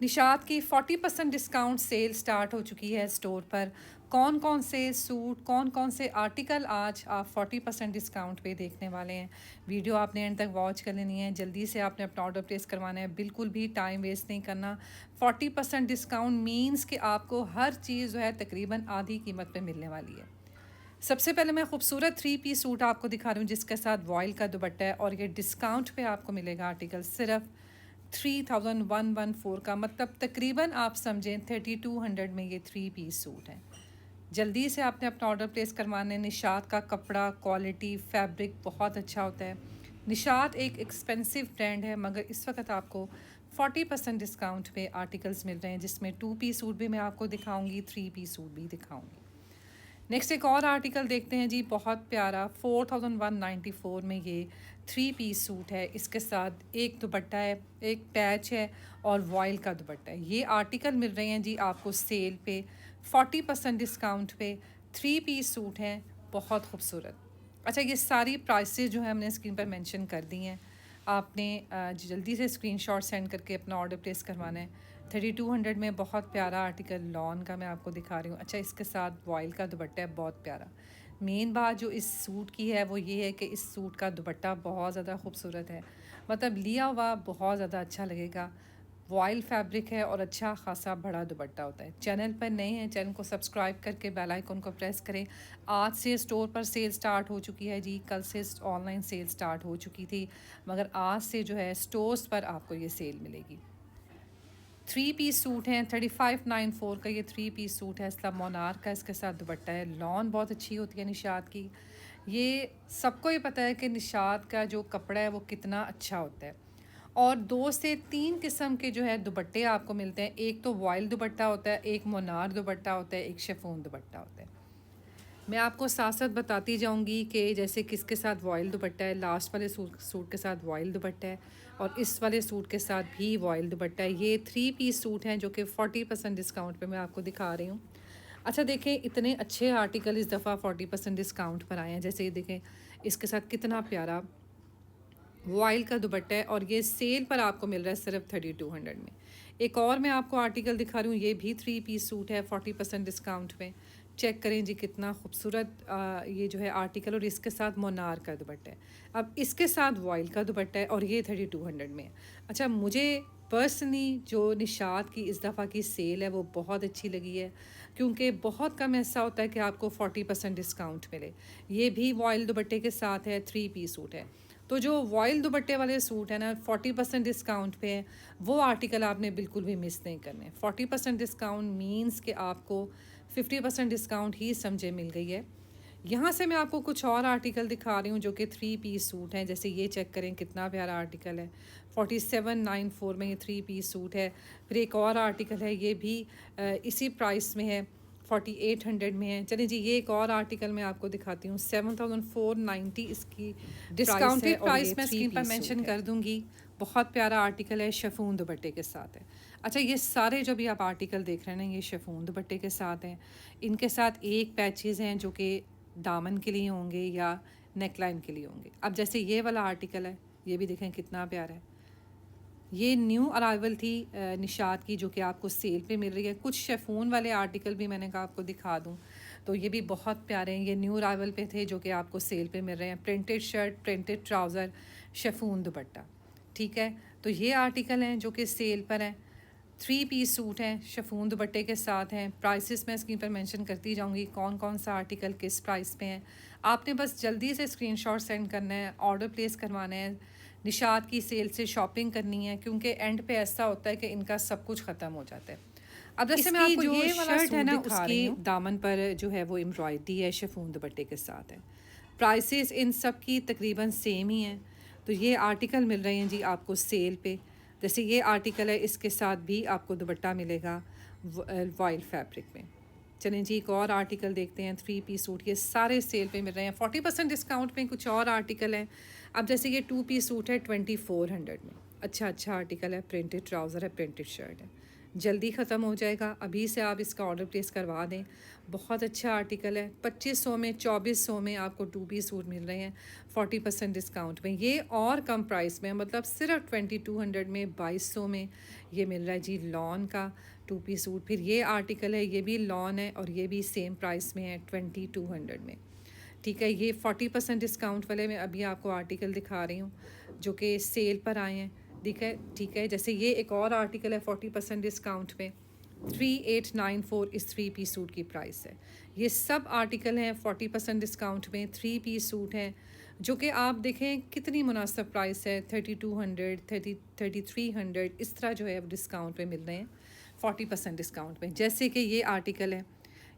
निशात की 40% discount sale start हो चुकी है स्टोर पर। कौन कौन से सूट, कौन कौन से आर्टिकल आज आप 40% डिस्काउंट पे देखने वाले हैं। वीडियो आपने एंड तक वॉच कर लेनी है। जल्दी से आपने अपना ऑर्डर प्लेस करवाना है, बिल्कुल भी टाइम वेस्ट नहीं करना। 40% डिस्काउंट मीन्स कि आपको हर चीज़ जो है तकरीबन आधी कीमत पे मिलने वाली है। सबसे पहले मैं खूबसूरत 3 पीस सूट आपको दिखा रही हूँ जिसके साथ वॉयल का दुपट्टा है, और ये डिस्काउंट पे आपको मिलेगा आर्टिकल सिर्फ 3114 का, मतलब तकरीबन आप समझें 3200 में ये 3 पीस सूट है। जल्दी से आपने अपना ऑर्डर प्लेस करवाना है। निशात का कपड़ा, क्वालिटी, फैब्रिक बहुत अच्छा होता है। निशात एक एक्सपेंसिव ब्रांड है, मगर इस वक्त आपको 40% डिस्काउंट पे आर्टिकल्स मिल रहे हैं, जिसमें 2 पीस सूट भी मैं आपको दिखाऊंगी, 3 पीस सूट भी दिखाऊंगी। नेक्स्ट एक और आर्टिकल देखते हैं जी, बहुत प्यारा 4194 में ये 3 पीस सूट है। इसके साथ एक दुपट्टा है, एक पैच है और वॉयल का दुपट्टा है। ये आर्टिकल मिल रहे हैं जी आपको सेल पे 40% डिस्काउंट पे। 3 पीस सूट हैं, बहुत खूबसूरत। अच्छा, ये सारी प्राइसेस जो है हमने स्क्रीन पर मेंशन कर दी हैं। आपने जल्दी से स्क्रीनशॉट सेंड करके अपना ऑर्डर प्लेस करवाना है। 3200 में बहुत प्यारा आर्टिकल लॉन का मैं आपको दिखा रही हूँ। अच्छा, इसके साथ वॉयल का दुपट्टा है, बहुत प्यारा। मेन बात जो इस सूट की है वो ये है कि इस सूट का दुपट्टा बहुत ज़्यादा खूबसूरत है, मतलब लिया हुआ बहुत ज़्यादा अच्छा लगेगा। वॉयल फैब्रिक है और अच्छा खासा बड़ा दुपट्टा होता है। चैनल पर नए हैं, चैनल को सब्सक्राइब करके बेल आइकन को प्रेस करें। आज से स्टोर पर सेल स्टार्ट हो चुकी है जी, कल से ऑनलाइन सेल स्टार्ट हो चुकी थी, मगर आज से जो है स्टोर्स पर आपको ये सेल मिलेगी। 3 पीस सूट हैं, 3594 का ये 3 पीस सूट है। इसका मोनार का इसके साथ दुपट्टा है। लॉन बहुत अच्छी होती है निशात की। ये सबको ही पता है कि निशात का जो कपड़ा है वो कितना अच्छा होता है। और 2 से 3 किस्म के जो है दुपट्टे आपको मिलते हैं। एक तो वॉयल दुपट्टा होता है, एक मोनार दुपट्टा होता है, एक शिफॉन दुपट्टा होता है। मैं आपको साथ साथ बताती जाऊंगी कि जैसे किसके साथ वॉयल दुपट्टा है। लास्ट वाले सूट के साथ वॉयल दुपट्टा है, और इस वाले सूट के साथ भी वॉयल दुपट्टा है। ये 3 पीस सूट हैं जो कि 40% डिस्काउंट पे मैं आपको दिखा रही हूँ। अच्छा देखें, इतने अच्छे आर्टिकल इस दफ़ा 40% डिस्काउंट पर आए हैं। जैसे ये देखें, इसके साथ कितना प्यारा वॉयल का दुपट्टा है, और ये सेल पर आपको मिल रहा है सिर्फ 3200 में। एक और मैं आपको आर्टिकल दिखा रही हूँ, ये भी 3 पीस सूट है 40% डिस्काउंट में। चेक करें जी, कितना खूबसूरत ये जो है आर्टिकल, और इसके साथ मोनार का दुपट्टा है। अब इसके साथ वॉयल का दुपट्टा है, और ये 3200 में है। अच्छा, मुझे पर्सनली जो निशात की इस दफ़ा की सेल है वो बहुत अच्छी लगी है, क्योंकि बहुत कम ऐसा होता है कि आपको 40% डिस्काउंट मिले। ये भी वॉयल दुपट्टे के साथ है, 3 पीस सूट है। तो जो वॉयल दुपट्टे वाले सूट है ना, 40% डिस्काउंट पे है, वो आर्टिकल आपने बिल्कुल भी मिस नहीं करने। 40% डिस्काउंट मीन्स कि आपको 50% डिस्काउंट ही समझे मिल गई है। यहाँ से मैं आपको कुछ और आर्टिकल दिखा रही हूँ जो कि 3 पीस सूट हैं। जैसे ये चेक करें, कितना प्यारा आर्टिकल है। 4794 में ये 3 पीस सूट है। फिर एक और आर्टिकल है, ये भी इसी प्राइस में है, 4800 में है। चलिए जी, ये एक और आर्टिकल मैं आपको दिखाती हूँ। 7490 इसकी प्राइस है, डिस्काउंटेड और ये प्राइस मैं थ्री स्क्रीन पर पीस मेंशन सूट है। कर दूंगी। बहुत प्यारा आर्टिकल है, शिफॉन दुपट्टे के साथ है। अच्छा, ये सारे जो भी आप आर्टिकल देख रहे हैं ना, ये शिफॉन दुपट्टे के साथ हैं। इनके साथ एक पैचेस हैं जो कि दामन के लिए होंगे या नेकलाइन के लिए होंगे। अब जैसे ये वाला आर्टिकल है, ये भी देखें कितना प्यारा है। ये न्यू अराइवल थी निशात की, जो कि आपको सेल पे मिल रही है। कुछ शेफून वाले आर्टिकल भी मैंने कहा आपको दिखा दूं, तो ये भी बहुत प्यारे हैं। ये न्यू अराइवल पे थे जो कि आपको सेल पे मिल रहे हैं। Printed shirt, printed trouser, chiffon दुपट्टा, ठीक है। तो ये आर्टिकल हैं जो कि सेल पर हैं। 3 पीस सूट हैं, शिफॉन दुपट्टे के साथ हैं। प्राइसेस मैं स्क्रीन पर मेंशन करती जाऊंगी, कौन कौन सा आर्टिकल किस प्राइस पे है। आपने बस जल्दी से स्क्रीनशॉट सेंड करना है, ऑर्डर प्लेस करवाना है, निशात की सेल से शॉपिंग करनी है, क्योंकि एंड पे ऐसा होता है कि इनका सब कुछ ख़त्म हो जाता है। अब जैसे मैं इसकी आपको जो ये वाला शर्ट है सूट ना, दिखा उसकी रही हूँ, दामन पर जो है वो एम्ब्रॉयडरी है, शिफॉन दुपट्टे के साथ है। प्राइसेस इन सब की तकरीबन सेम ही हैं। तो ये आर्टिकल मिल रहे हैं जी आपको सेल पे। जैसे ये आर्टिकल है, इसके साथ भी आपको दुपट्टा मिलेगा वॉयल फैब्रिक में। चलें जी, एक और आर्टिकल देखते हैं। 3 पीस सूट ये सारे सेल पे मिल रहे हैं 40% डिस्काउंट में। कुछ और आर्टिकल हैं। अब जैसे ये 2 पीस सूट है 2400 में। अच्छा अच्छा आर्टिकल है, प्रिंटेड ट्राउज़र है, प्रिंटेड शर्ट है। जल्दी ख़त्म हो जाएगा। अभी से आप इसका ऑर्डर प्लेस करवा दें। बहुत अच्छा आर्टिकल है। 2500 में 2400 में आपको 2 पीस सूट मिल रहे हैं 40% डिस्काउंट में। ये और कम प्राइस में, मतलब सिर्फ 2200 में 2200 में ये मिल रहा है जी लॉन का 2 पीस सूट। फिर ये आर्टिकल है, ये भी लॉन है और ये भी सेम प्राइस में है 2200 में। ठीक है, ये 40% डिस्काउंट वाले में अभी आपको आर्टिकल दिखा रही हूँ जो कि सेल पर आए हैं। ठीक है, जैसे ये एक और आर्टिकल है 40% डिस्काउंट में 3894 इस 3 पीस सूट की प्राइस है। ये सब आर्टिकल हैं 40% डिस्काउंट में 3 पीस सूट हैं जो कि आप देखें कितनी मुनासिब प्राइस है। 3200 3300 इस तरह जो है डिस्काउंट में मिल रहे हैं 40% डिस्काउंट में। जैसे कि ये आर्टिकल है,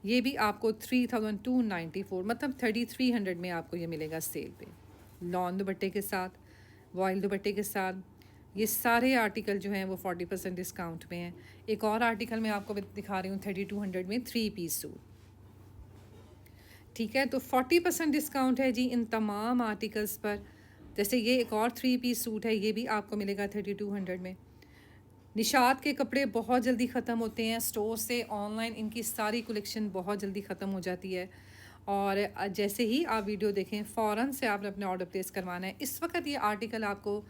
ये भी आपको 3294 मतलब 3300 में आपको ये मिलेगा सेल पे, लॉन दुपट्टे के साथ, वॉयल दुपट्टे के साथ। ये सारे आर्टिकल जो हैं वो 40% डिस्काउंट में हैं। एक और आर्टिकल मैं आपको दिखा रही हूँ 3200 में 3 पीस सूट। ठीक है, तो 40% डिस्काउंट है जी इन तमाम आर्टिकल्स पर। जैसे ये एक और 3 पीस सूट है, ये भी आपको मिलेगा 3200 में। निशात के कपड़े बहुत जल्दी ख़त्म होते हैं स्टोर से, ऑनलाइन इनकी सारी कलेक्शन बहुत जल्दी ख़त्म हो जाती है। और जैसे ही आप वीडियो देखें फ़ौरन से आपने अपना ऑर्डर प्लेस करवाना है। इस वक्त ये आर्टिकल आपको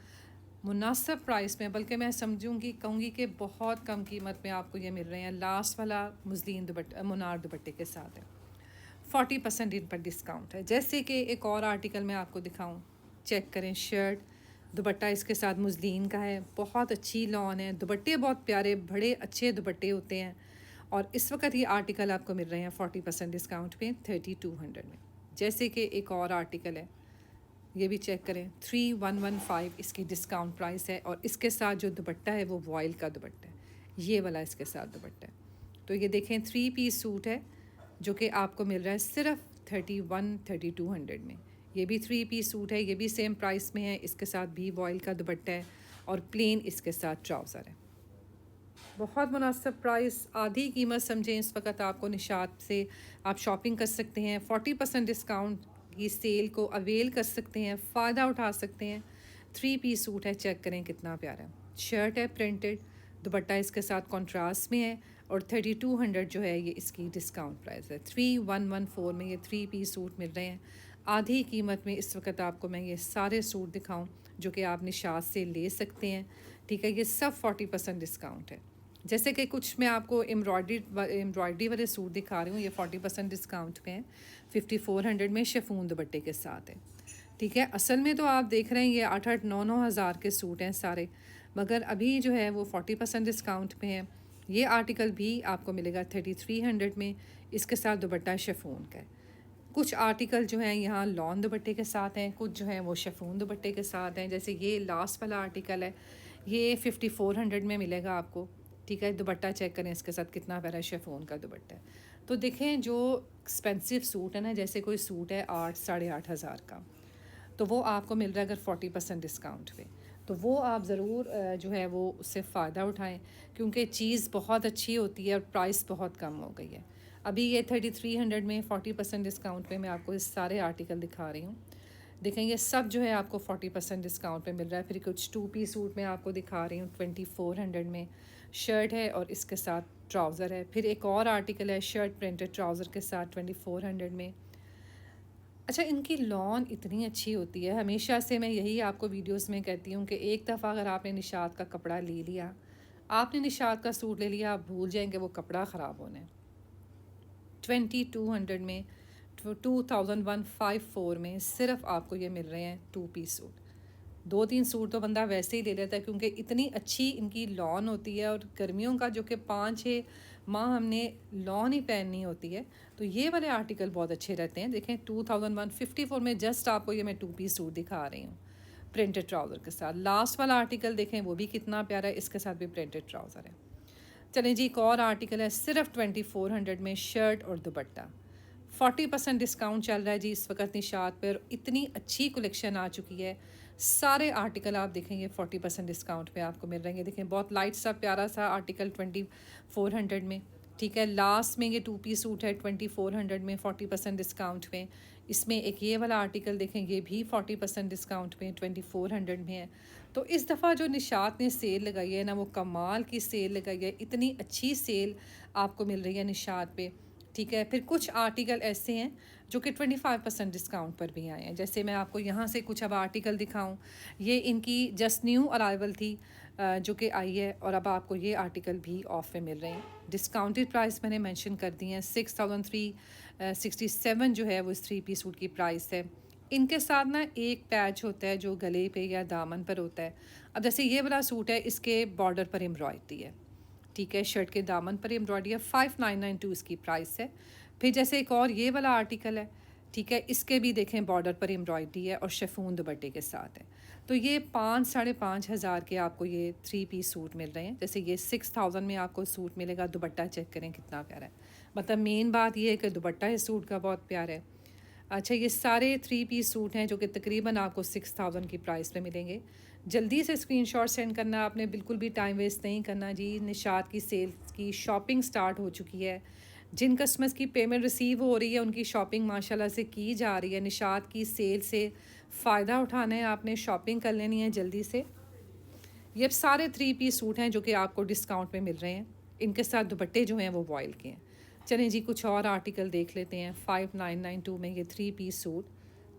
मुनासिब प्राइस में, बल्कि मैं समझूंगी कहूँगी कि बहुत कम कीमत में आपको ये मिल रहे हैं। लास्ट वाला मुस्लिन दुपट्टा मुनार दुपट्टे के साथ है, 40% इन पर डिस्काउंट है। जैसे कि एक और आर्टिकल मैं आपको दिखाऊं, चेक करें, शर्ट दुपट्टा इसके साथ मुस्लिन का है, बहुत अच्छी लॉन है, दुपट्टे बहुत प्यारे बड़े अच्छे दुपट्टे होते हैं। और इस वक्त ये आर्टिकल आपको मिल रहे हैं 40% डिस्काउंट पे 3200 में। जैसे कि एक और आर्टिकल है, ये भी चेक करें, 3115 इसकी डिस्काउंट प्राइस है। और इसके साथ जो दुपट्टा है वो वॉयल का दुपट्टा है, ये वाला इसके साथ दुपट्टा है। तो ये देखें 3 पीस सूट है जो कि आपको मिल रहा है सिर्फ 3200 में। ये भी 3 पीस सूट है, ये भी सेम प्राइस में है। इसके साथ भी वॉयल का दुपट्टा है और प्लेन इसके साथ ट्राउज़र है। बहुत मुनासिब प्राइस, आधी कीमत समझें इस वक्त आपको निशात से आप शॉपिंग कर सकते हैं। 40% डिस्काउंट की सेल को अवेल कर सकते हैं, फ़ायदा उठा सकते हैं। 3 पीस सूट है, चेक करें कितना प्यारा है। शर्ट है प्रिंटेड, दुपट्टा इसके साथ कॉन्ट्रास्ट में है और 3200 जो है ये इसकी डिस्काउंट प्राइस है। 3114 में ये 3 पीस सूट मिल रहे हैं आधी कीमत में। इस वक्त आपको मैं ये सारे सूट दिखाऊं जो कि आप निशात से ले सकते हैं। ठीक है, ये सब 40% डिस्काउंट है। जैसे कि कुछ मैं आपको एम्ब्रॉयडरी वाले सूट दिखा रही हूँ, ये 40% डिस्काउंट में है 5400 में शिफॉन दुपट्टे के साथ है। ठीक है, असल में तो आप देख रहे हैं ये 8-9 हज़ार के सूट हैं सारे, मगर अभी जो है वो 40% डिस्काउंट में है। ये आर्टिकल भी आपको मिलेगा 3300 में, इसके साथ दुपट्टा शिफॉन का है। कुछ आर्टिकल जो हैं यहाँ लॉन दुपट्टे के साथ हैं, कुछ जो हैं वो शिफॉन दुपट्टे के साथ हैं। जैसे ये लास्ट वाला आर्टिकल है, ये 5400 में मिलेगा आपको। ठीक है, दुपट्टा चेक करें इसके साथ कितना प्यारा शिफॉन का दुपट्टा है। तो देखें जो एक्सपेंसिव सूट है ना, जैसे कोई सूट है 8-8.5 हज़ार का, तो वो आपको मिल रहा है अगर 40% डिस्काउंट पे, तो वो आप ज़रूर जो है वो उससे फ़ायदा उठाएं, क्योंकि चीज़ बहुत अच्छी होती है और प्राइस बहुत कम हो गई है। अभी ये 3300 में 40% डिस्काउंट पे मैं आपको इस सारे आर्टिकल दिखा रही हूँ। देखें ये सब जो है आपको 40% डिस्काउंट पे मिल रहा है। फिर कुछ 2 पीस सूट मैं आपको दिखा रही हूँ 2400 में, शर्ट है और इसके साथ ट्राउज़र है। फिर एक और आर्टिकल है शर्ट प्रिंटेड ट्राउज़र के साथ 2400 में। अच्छा, इनकी लॉन इतनी अच्छी होती है, हमेशा से मैं यही आपको वीडियोस में कहती हूँ कि एक दफ़ा अगर आपने निशात का कपड़ा ले लिया, आपने निशात का सूट ले लिया, आप भूल जाएंगे वो कपड़ा ख़राब होने। 2200 में 2154 में सिर्फ आपको ये मिल रहे हैं 2 पीस सूट। 2-3 सूट तो बंदा वैसे ही ले लेता है क्योंकि इतनी अच्छी इनकी लॉन होती है। और गर्मियों का जो कि 5-6 माह हमने लॉन ही पहननी होती है, तो ये वाले आर्टिकल बहुत अच्छे रहते हैं। देखें 2154 में जस्ट आपको ये मैं 2 पीस सूट दिखा रही हूँ प्रिंटेड ट्राउज़र के साथ। लास्ट वाला आर्टिकल देखें वो भी कितना प्यारा है, इसके साथ भी प्रिंटेड ट्राउज़र है। चलें जी, एक और आर्टिकल है सिर्फ 2400 में शर्ट और दुपट्टा, 40% डिस्काउंट चल रहा है जी इस वक्त निशात पर। इतनी अच्छी कलेक्शन आ चुकी है, सारे आर्टिकल आप देखेंगे 40% डिस्काउंट पे आपको मिल रहे हैं। देखें बहुत लाइट सा प्यारा सा आर्टिकल 2400 में, ठीक है। लास्ट में ये 2 पीस सूट है 2400 में 40% डिस्काउंट में। इसमें एक ये वाला आर्टिकल देखें, ये भी 40% डिस्काउंट में 2400 में है। तो इस दफ़ा जो निशात ने सेल लगाई है ना, वो कमाल की सेल लगाई है, इतनी अच्छी सेल आपको मिल रही है निशात पे। ठीक है। फिर कुछ आर्टिकल ऐसे हैं जो कि 25% डिस्काउंट पर भी आए हैं। जैसे मैं आपको यहाँ से कुछ अब आर्टिकल दिखाऊं, ये इनकी जस्ट न्यू अराइवल थी जो कि आई है, और अब आपको ये आर्टिकल भी ऑफ में मिल रहे हैं। डिस्काउंटेड प्राइस मैंने मेंशन कर दी है, 6367 जो है वो इस 3 पीस सूट की प्राइस है। इनके साथ ना एक पैच होता है जो गले पे या दामन पर होता है। अब जैसे ये वाला सूट है, इसके बॉर्डर पर एम्ब्रॉयडरी है। ठीक है। शर्ट के दामन पर एम्ब्रॉयडरी है। 5992 इसकी प्राइस है। फिर जैसे एक और ये वाला आर्टिकल है, ठीक है, इसके भी देखें बॉर्डर पर एम्ब्रॉयडरी है और शेफून दुपट्टे के साथ है। तो ये 5-5.5 हज़ार के आपको ये 3 पीस सूट मिल रहे हैं। जैसे ये 6000 में आपको सूट मिलेगा। दुपट्टा चेक करें कितना प्यारा है। मतलब मेन बात ये है कि दुपट्टा इस सूट का बहुत प्यारा है। अच्छा, ये सारे 3 पीस सूट हैं जो कि तकरीबन आपको 6000 की प्राइस में मिलेंगे। जल्दी से स्क्रीनशॉट सेंड करना, आपने बिल्कुल भी टाइम वेस्ट नहीं करना जी। निशात की सेल की शॉपिंग स्टार्ट हो चुकी है। जिन कस्टमर्स की पेमेंट रिसीव हो रही है उनकी शॉपिंग माशाल्लाह से की जा रही है। निशात की सेल से फ़ायदा उठाना है आपने, शॉपिंग कर लेनी है जल्दी से। ये सारे 3 पीस सूट हैं जो कि आपको डिस्काउंट में मिल रहे हैं। इनके साथ दुपट्टे जो हैं वो वॉयल के हैं। चलें जी, कुछ और आर्टिकल देख लेते हैं। 5992 में ये 3 पीस सूट,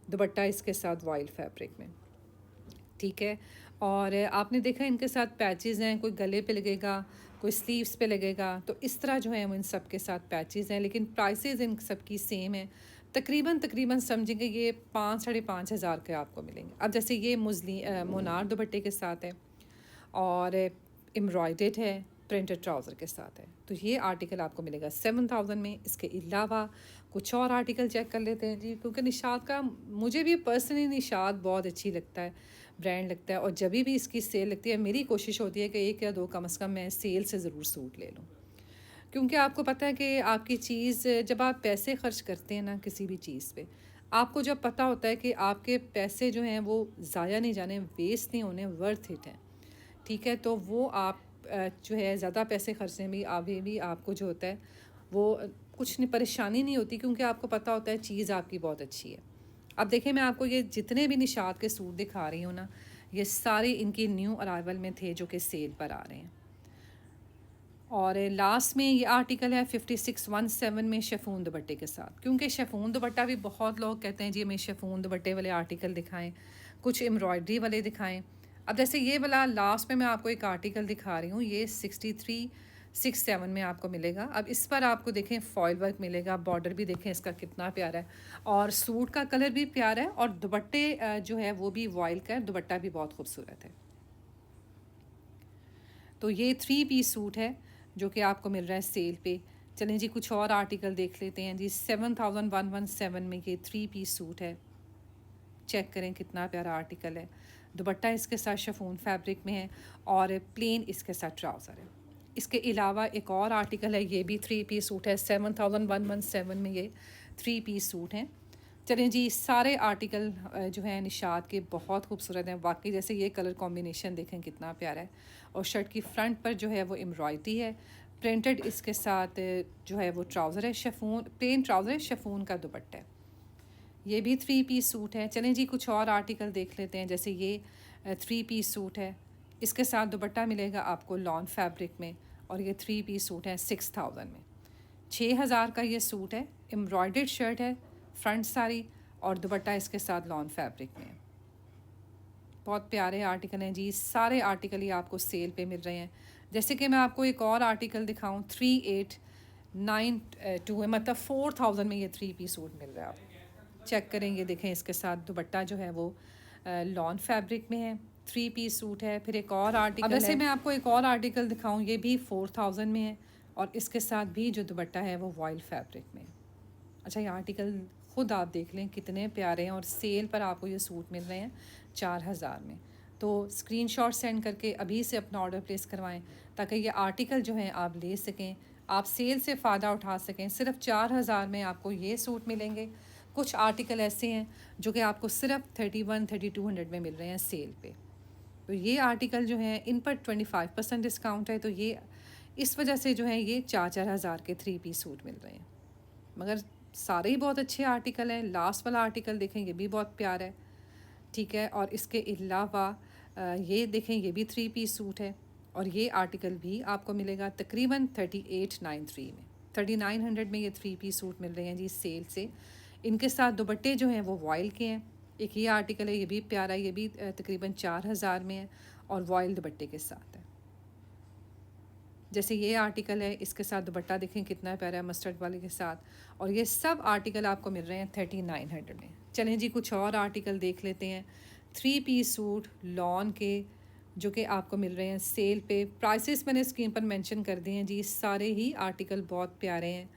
दुपट्टा इसके साथ वॉयल फैब्रिक में। ठीक है। और आपने देखा इनके साथ पैचेस हैं, कोई गले पे लगेगा, कोई स्लीव्स पे लगेगा। तो इस तरह जो है वो इन सब के साथ पैचेस हैं, लेकिन प्राइसेस इन सब की सेम है। तकरीबन तकरीबन समझेंगे ये 5-5.5 हज़ार के आपको मिलेंगे। अब जैसे ये मुजली मोनार दुपट्टे के साथ है और एम्ब्रॉयडेड है, प्रिंटेड ट्राउज़र के साथ है। तो ये आर्टिकल आपको मिलेगा 7000 में। इसके अलावा कुछ और आर्टिकल चेक कर लेते हैं जी, क्योंकि निशात का मुझे भी पर्सनली निशात बहुत अच्छी लगता है, ब्रांड लगता है। और जब भी इसकी सेल लगती है मेरी कोशिश होती है कि 1 या 2 कम से कम मैं सेल से ज़रूर सूट ले लूँ। क्योंकि आपको पता है कि आपकी चीज़ जब आप पैसे खर्च करते हैं ना किसी भी चीज़ पे, आपको जब पता होता है कि आपके पैसे जो हैं वो ज़ाया नहीं जाने, वेस्ट नहीं होने, वर्थ इट हैं। ठीक है। तो वो आप जो है ज़्यादा पैसे खर्चने में आगे भी आपको जो होता है वो कुछ नहीं, परेशानी नहीं होती, क्योंकि आपको पता होता है चीज़ आपकी बहुत अच्छी है। अब देखिए, मैं आपको ये जितने भी निशात के सूट दिखा रही हूँ ना, ये सारे इनकी न्यू अराइवल में थे जो कि सेल पर आ रहे हैं। और लास्ट में ये आर्टिकल है 5617 में शेफून दुपट्टे के साथ। क्योंकि शेफून दुपट्टा भी बहुत लोग कहते हैं जी हमें शेफून दुपट्टे वाले आर्टिकल दिखाएं, कुछ एम्ब्रॉयडरी वाले दिखाएं। अब जैसे ये वाला लास्ट में मैं आपको एक आर्टिकल दिखा रही हूँ, ये 6367 में आपको मिलेगा। अब इस पर आपको देखें फॉयल वर्क मिलेगा, बॉर्डर भी देखें इसका कितना प्यारा है, और सूट का कलर भी प्यारा है, और दुपट्टे जो है वो भी वॉयल का है, दुपट्टा भी बहुत खूबसूरत है। तो ये 3 पीस सूट है जो कि आपको मिल रहा है सेल पे। चलें जी, कुछ और आर्टिकल देख लेते हैं जी। 7117 में ये 3 पीस सूट है। चेक करें कितना प्यारा आर्टिकल है। दुपट्टा इसके साथ शिफॉन फैब्रिक में है और प्लेन इसके साथ ट्राउज़र है। इसके अलावा एक और आर्टिकल है, ये भी 3 पीस सूट है। 7117 में ये 3 पीस सूट हैं। चलें जी, सारे आर्टिकल जो हैं निशात के बहुत खूबसूरत हैं वाकई। जैसे ये कलर कॉम्बिनेशन देखें कितना प्यारा है, और शर्ट की फ्रंट पर जो है वो एम्ब्रॉयडरी है, प्रिंटेड इसके साथ जो है वो ट्राउज़र है, शिफॉन प्लेन ट्राउज़र है, शिफॉन का दुपट्टा है। ये भी 3 पीस सूट है। चलें जी, कुछ और आर्टिकल देख लेते हैं। जैसे ये 3 पीस सूट है, इसके साथ दुपट्टा मिलेगा आपको लॉन फैब्रिक में, और ये 3 पीस सूट है 6000 में। 6000 का ये सूट है, एम्ब्रॉयडर्ड शर्ट है, फ्रंट साड़ी, और दुपट्टा इसके साथ लॉन फैब्रिक में है। बहुत प्यारे आर्टिकल हैं जी। सारे आर्टिकल ही आपको सेल पे मिल रहे हैं। जैसे कि मैं आपको एक और आर्टिकल दिखाऊं, 3892 है, मतलब 4000 में ये 3 पीस सूट मिल रहा है। आप चेक करेंगे, देखें इसके साथ दुपट्टा जो है वो लॉन फैब्रिक में है, 3 पीस सूट है। फिर एक और आर्टिकल, अब वैसे मैं आपको एक और आर्टिकल दिखाऊं, ये भी 4000 में है, और इसके साथ भी जो दुपट्टा है वो वॉयल फैब्रिक में है। अच्छा, ये आर्टिकल ख़ुद आप देख लें कितने प्यारे हैं, और सेल पर आपको ये सूट मिल रहे हैं 4000 में। तो स्क्रीनशॉट सेंड करके अभी से अपना ऑर्डर प्लेस करवाएं, ताकि ये आर्टिकल जो हैं आप ले सकें, आप सेल से फ़ायदा उठा सकें। सिर्फ 4000 में आपको ये सूट मिलेंगे। कुछ आर्टिकल ऐसे हैं जो कि आपको सिर्फ 31-3200 में मिल रहे हैं सेल पे। तो ये आर्टिकल जो हैं इन पर 25% डिस्काउंट है। तो ये इस वजह से जो है ये 4-4 हज़ार के 3 पीस सूट मिल रहे हैं। मगर सारे ही बहुत अच्छे आर्टिकल हैं। लास्ट वाला आर्टिकल देखें, ये भी बहुत प्यारा है, ठीक है। और इसके अलावा ये देखें, ये भी 3 पीस सूट है और ये आर्टिकल भी आपको मिलेगा तकरीबन 3893 में। 3900 में ये 3 पीस सूट मिल रहे हैं जी सेल से। इनके साथ दुपट्टे जो हैं वो वॉयल के हैं। एक ये आर्टिकल है, ये भी प्यारा है, ये भी तकरीबन 4000 में है और वॉयल दुपट्टे के साथ है। जैसे ये आर्टिकल है, इसके साथ दुपट्टा देखें कितना प्यारा है मस्टर्ड वाले के साथ। और ये सब आर्टिकल आपको मिल रहे हैं 3900 में। चलें जी, कुछ और आर्टिकल देख लेते हैं। 3 पीस सूट लॉन के जो कि आपको मिल रहे हैं सेल पे। प्राइसेस मैंने स्क्रीन पर मेंशन कर दिए हैं जी। सारे ही आर्टिकल बहुत प्यारे हैं।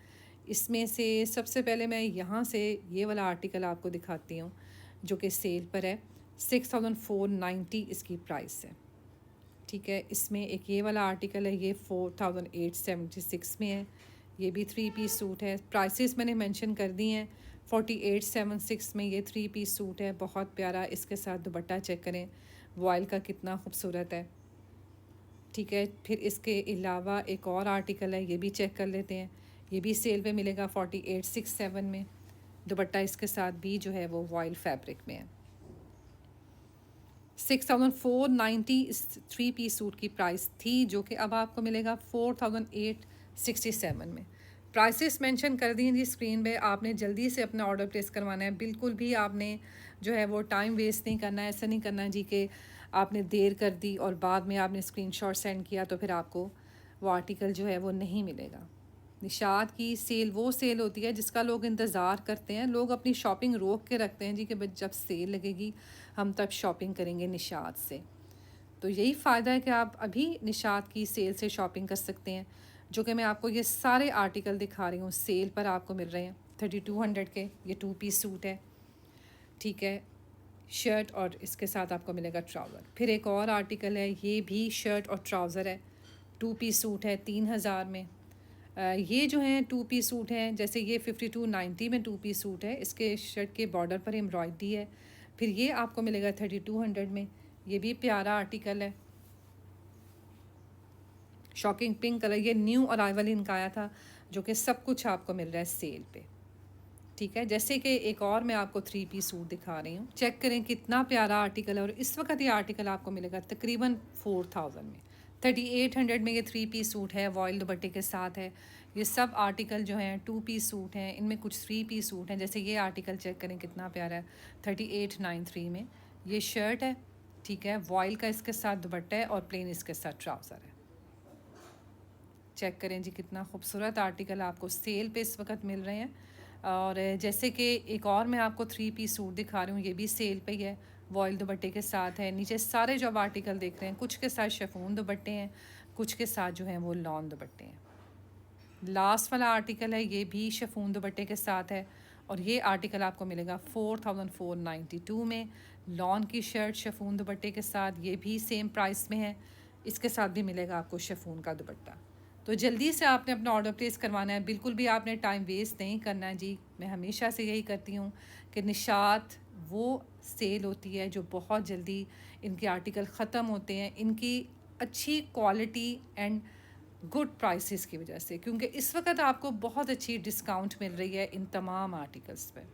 इसमें से सबसे पहले मैं यहाँ से ये वाला आर्टिकल आपको दिखाती हूँ जो कि सेल पर है। 6490 इसकी प्राइस है, ठीक है। इसमें एक ये वाला आर्टिकल है, ये 4876 में है। ये भी 3 पीस सूट है। प्राइसेस मैंने मेंशन कर दी हैं। 4876 में ये 3 पीस सूट है, बहुत प्यारा। इसके साथ दुपट्टा चेक करें वॉयल का कितना खूबसूरत है, ठीक है। फिर इसके अलावा एक और आर्टिकल है, ये भी चेक कर लेते हैं। ये भी सेल पे मिलेगा 4867 में। दुपट्टा इसके साथ भी जो है वो वॉयल फैब्रिक में है। 6490 इस 3 पीस सूट की प्राइस थी, जो कि अब आपको मिलेगा 4867 में। प्राइसेस मेंशन कर दी जी स्क्रीन पे। आपने जल्दी से अपना ऑर्डर प्लेस करवाना है। बिल्कुल भी आपने जो है वो टाइम वेस्ट नहीं करना है। ऐसा नहीं करना जी कि आपने देर कर दी और बाद में आपने स्क्रीनशॉट सेंड किया तो फिर आपको वो आर्टिकल जो है वो नहीं मिलेगा। निशात की सेल वो सेल होती है जिसका लोग इंतज़ार करते हैं। लोग अपनी शॉपिंग रोक के रखते हैं जी कि जब सेल लगेगी हम तब शॉपिंग करेंगे निशात से। तो यही फ़ायदा है कि आप अभी निशात की सेल से शॉपिंग कर सकते हैं। जो कि मैं आपको ये सारे आर्टिकल दिखा रही हूँ सेल पर आपको मिल रहे हैं 3200 के। ये 2 पीस सूट है, ठीक है। शर्ट और इसके साथ आपको मिलेगा ट्राउज़र। फिर एक और आर्टिकल है, ये भी शर्ट और ट्राउज़र है, 2 पीस सूट है 3000 में। ये जो हैं 2 पीस सूट हैं, जैसे ये 5290 में 2 पीस सूट है। इसके शर्ट के बॉर्डर पर एम्ब्रॉयडरी है। फिर ये आपको मिलेगा 3200 में। ये भी प्यारा आर्टिकल है, शॉकिंग पिंक कलर। ये न्यू अराइवल इनका आया था, जो कि सब कुछ आपको मिल रहा है सेल पे, ठीक है। जैसे कि एक और मैं आपको 3 पीस सूट दिखा रही हूँ, चेक करें कितना प्यारा आर्टिकल है। और इस वक्त ये आर्टिकल आपको मिलेगा तकरीबन 4000 में। 3800 में ये 3 पीस सूट है, वॉयल दुपट्टे के साथ है। ये सब आर्टिकल जो हैं 2 पीस सूट हैं, इनमें कुछ 3 पीस सूट हैं। जैसे ये आर्टिकल चेक करें कितना प्यारा है 3893 में। ये शर्ट है, ठीक है, वॉयल का इसके साथ दुपट्टा है और प्लेन इसके साथ ट्राउज़र है। चेक करें जी कितना खूबसूरत आर्टिकल आपको सेल पे इस वक्त मिल रहे हैं। और जैसे कि एक और मैं आपको 3 पीस सूट दिखा रही हूँ, ये भी सेल पे ही है, वॉयल दुपट्टे के साथ है। नीचे सारे जो आप आर्टिकल देख रहे हैं, कुछ के साथ शिफॉन दुपट्टे हैं, कुछ के साथ जो हैं वो लॉन दुपट्टे हैं। लास्ट वाला आर्टिकल है, ये भी शिफॉन दुपट्टे के साथ है और ये आर्टिकल आपको मिलेगा 4492 में। लॉन की शर्ट शिफॉन दुपट्टे के साथ, ये भी सेम प्राइस में है। इसके साथ भी मिलेगा आपको शिफॉन का दुपट्टा। तो जल्दी से आपने अपना ऑर्डर प्लेस करवाना है। बिल्कुल भी आपने टाइम वेस्ट नहीं करना है जी। मैं हमेशा से यही करती हूँ कि निशात वो सेल होती है जो बहुत जल्दी इनके आर्टिकल ख़त्म होते हैं, इनकी अच्छी क्वालिटी एंड गुड प्राइसेस की वजह से, क्योंकि इस वक्त आपको बहुत अच्छी डिस्काउंट मिल रही है इन तमाम आर्टिकल्स पर।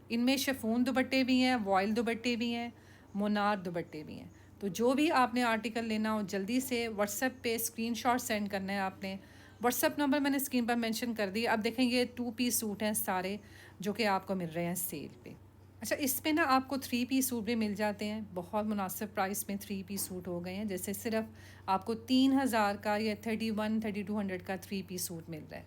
इनमें शिफॉन दुपट्टे भी हैं, वॉयल दुपट्टे भी हैं, मोनार दुपट्टे भी हैं। तो जो भी आपने आर्टिकल लेना हो जल्दी से व्हाट्सएप पे स्क्रीनशॉट सेंड करना है आपने। व्हाट्सएप नंबर मैंने स्क्रीन पर मेंशन कर दिया। अब देखें ये 2 पीस सूट हैं सारे जो कि आपको मिल रहे हैं सेल पे। अच्छा, इसमें ना आपको 3 पीस सूट भी मिल जाते हैं, बहुत मुनासिब प्राइस में 3 पीस सूट हो गए हैं। जैसे सिर्फ आपको 3000 का या 3200 का 3 पीस सूट मिल रहा है,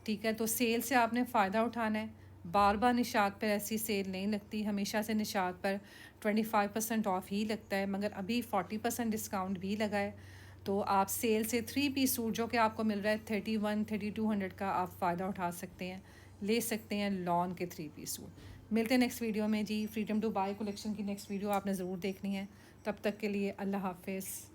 ठीक है। तो सेल से आपने फ़ायदा उठाना है। बार बार निशात पर ऐसी सेल नहीं लगती, हमेशा से निशात पर 25% ऑफ ही लगता है, मगर अभी 40% डिस्काउंट भी लगा है। तो आप सेल से 3 पीस सूट जो कि आपको मिल रहा है 3200 का, आप फ़ायदा उठा सकते हैं, ले सकते हैं लॉन के 3 पीस सूट। मिलते हैं नेक्स्ट वीडियो में जी। फ्रीडम टू बाय कलेक्शन की नेक्स्ट वीडियो आपने ज़रूर देखनी है। तब तक के लिए अल्लाह हाफिज़।